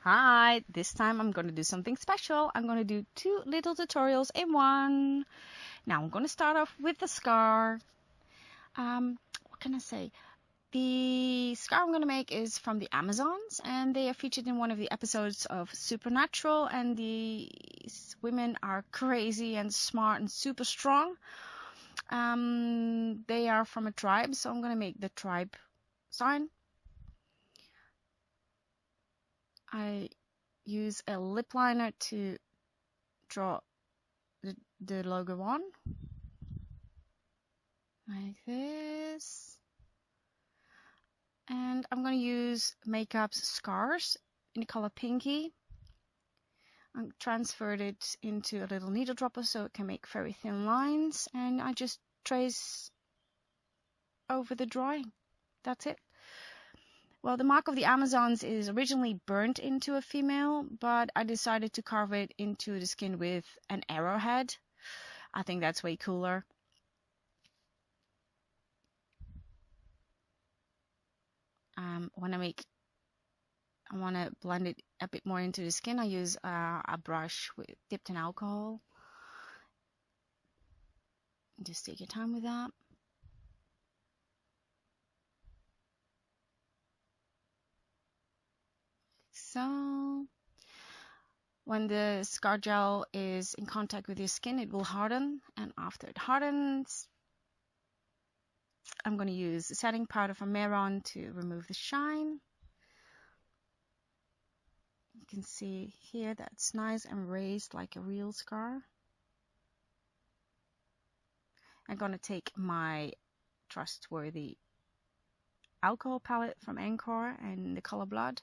Hi, this time I'm going to do something special. I'm going to do 2 little tutorials in one. Now I'm going to start off with the scar. What can I say? The scar I'm going to make is from the Amazons, and they are featured in one of the episodes of Supernatural, and these women are crazy and smart and super strong. They are from a tribe, so I'm going to make the tribe sign. I use a lip liner to draw the logo on, like this. And I'm going to use Makeup's Scars in the color Pinky. I transferred it into a little needle dropper so it can make very thin lines, and I just trace over the drawing. That's it. Well, the mark of the Amazons is originally burnt into a female, but I decided to carve it into the skin with an arrowhead. I think that's way cooler. When I want to blend it a bit more into the skin, I use a brush dipped in alcohol. Just take your time with that. So, when the scar gel is in contact with your skin, it will harden, and after it hardens, I'm going to use the setting powder from Meron to remove the shine. You can see here that's nice and raised like a real scar. I'm going to take my trustworthy alcohol palette from Encore and the color Blood,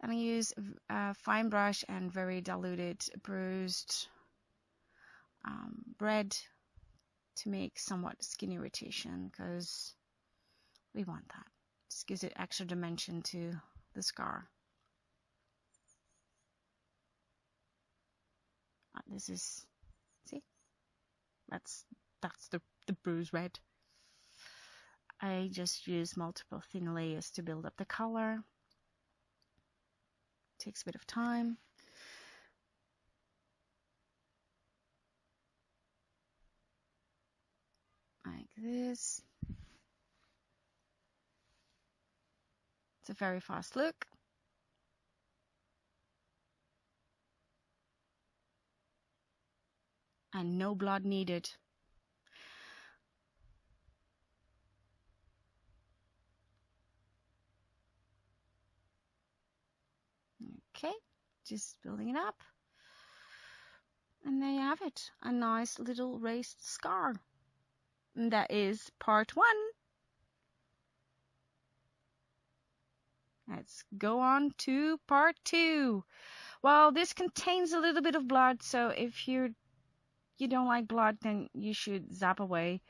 and I use a fine brush and very diluted bruised bread to make somewhat skin irritation, because we want that. Just gives it extra dimension to the scar. This is, see, that's the bruise red. I just use multiple thin layers to build up the color. Takes a bit of time. Like this. It's a very fast look. And no blood needed. Okay, just building it up. And there you have it, a nice little raised scar. And that is part 1. Let's go on to part 2. Well, this contains a little bit of blood, so if you don't like blood, then you should zap away.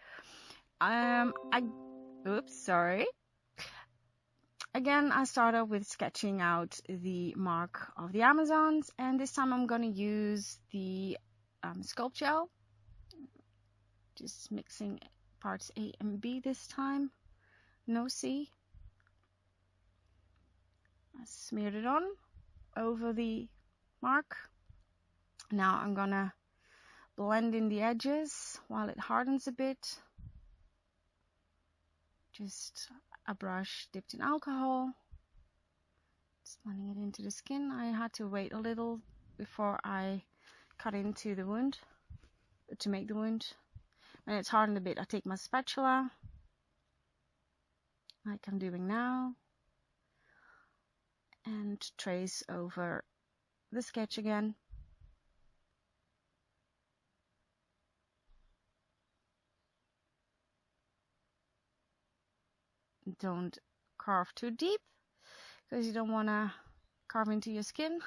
Oops, sorry. Again, I start off with sketching out the mark of the Amazons, and this time I'm going to use the sculpt gel. Just mixing parts A and B this time, no C. I smeared it on over the mark. Now I'm going to blend in the edges while it hardens a bit. Just a brush dipped in alcohol, just blending it into the skin. I had to wait a little before I cut into the wound, to make the wound. When it's hardened a bit, I take my spatula, like I'm doing now, and trace over the sketch again. Don't carve too deep, because you don't want to carve into your skin.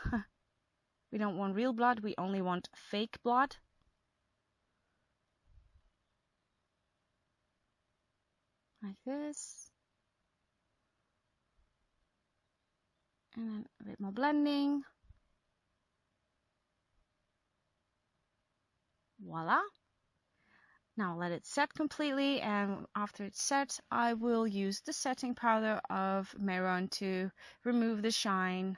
We don't want real blood, we only want fake blood. Like this. And then a bit more blending. Voila. Now let it set completely, and after it's set, I will use the setting powder of Meron to remove the shine.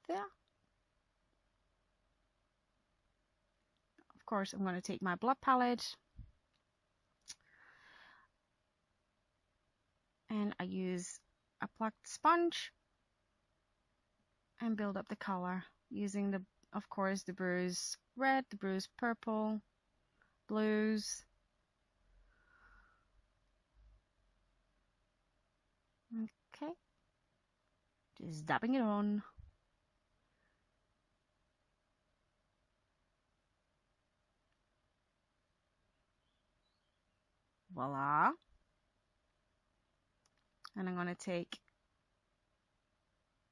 there. Of course, I'm going to take my blood palette and I use a plucked sponge and build up the color using the, of course, the bruise red, the bruise purple, blues. Okay, just dabbing it on. Voila. And I'm going to take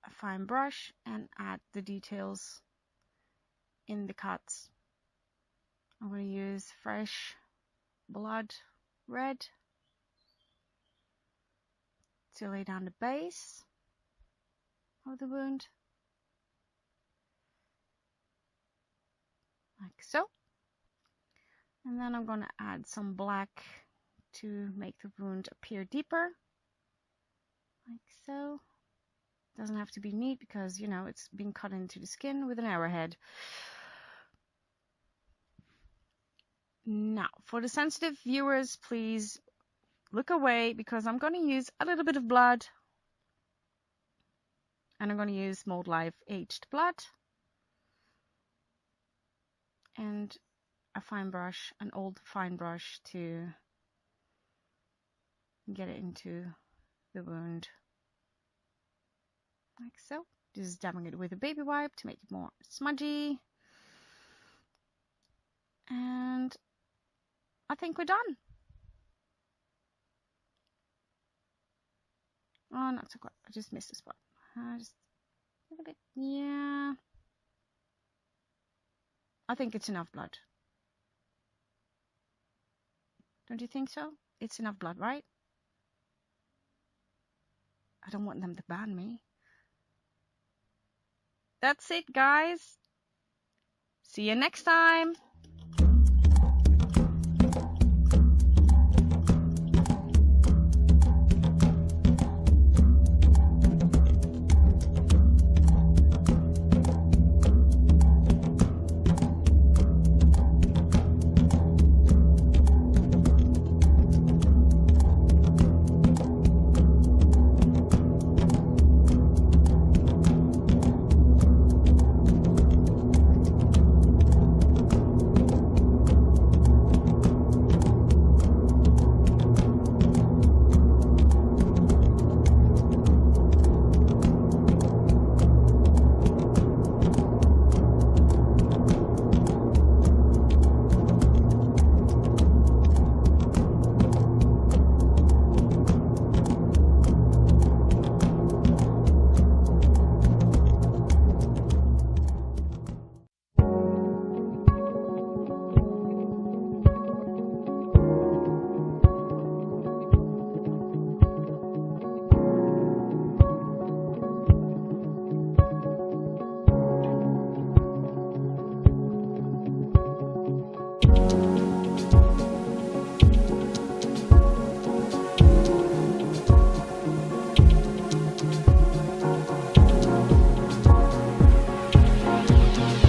a fine brush and add the details in the cuts. I'm going to use fresh blood red to lay down the base of the wound, like so. And then I'm going to add some black to make the wound appear deeper, like so. Doesn't have to be neat because, you know, it's been cut into the skin with an arrowhead. Now, for the sensitive viewers, please look away because I'm going to use a little bit of blood. And I'm going to use Mold Life aged blood. And a fine brush, an old fine brush to get it into the wound. Like so. Just dabbing it with a baby wipe to make it more smudgy. And I think we're done. Oh, not so quite. I just missed a spot. Just a little bit. Yeah. I think it's enough blood. Don't you think so? It's enough blood, right? I don't want them to ban me. That's it, guys. See you next time.